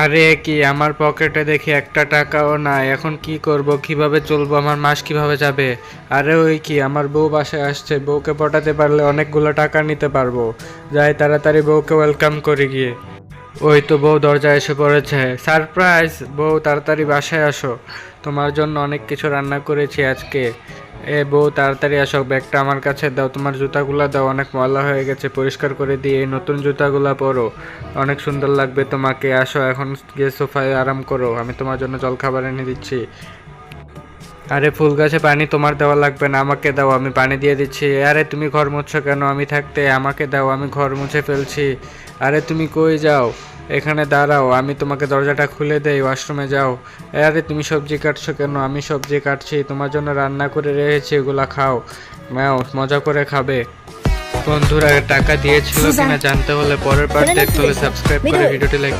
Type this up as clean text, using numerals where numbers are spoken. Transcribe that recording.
আরে কি, আমার পকেটে দেখি একটা টাকাও নাই। এখন কি করব, কিভাবে চলবো, আমার মাস কিভাবে যাবে? আরে ওই কি, আমার বউ বাসায় আসছে, বউকে পটাতে পারলে অনেকগুলো টাকা নিতে পারবো। যাই তাড়াতাড়ি বউকে ওয়েলকাম করে গিয়ে। ওই তো বউ দরজায় এসে পড়েছে। সারপ্রাইজ বউ, তাড়াতাড়ি বাসায় আসো, তোমার জন্য অনেক কিছু রান্না করেছি আজকে। এ বউ তাড়াতাড়ি আসো, ব্যাগটা আমার কাছে দাও, তোমার জুতাগুলা দাও, অনেক ময়লা হয়ে গেছে, পরিষ্কার করে দিয়ে এই নতুন জুতাগুলা পরো, অনেক সুন্দর লাগবে তোমাকে। আসো এখন গিয়ে সোফায় আরাম করো, আমি তোমার জন্য জলখাবার এনে দিচ্ছি। আরে ফুল গাছে পানি তোমার দেওয়া লাগবে না, আমাকে দাও, আমি পানি দিয়ে দিচ্ছি। আরে তুমি ঘর মুছছো কেন আমি থাকতে? আমাকে দাও, আমি ঘর মুছে ফেলছি। আরে তুমি কই যাও? এখানে দাঁড়াও, আমি তোমাকে দরজাটা খুলে দেই, ওয়াশরুমে যাও। আরে তুমি সবজি কাটছো কেন? আমি সবজি কাটছি, তোমার জন্য রান্না করে রেখেছি, এগুলা খাও, নাও মজা করে খাবে। বন্ধুরা টাকা দিয়েছিল কিনা সুজান, জানতে হলে পরের পার্ট বলে না কি দেখতে হলে দেখো? সাবস্ক্রাইব করে মিঠুন। ভিডিওটি লাইক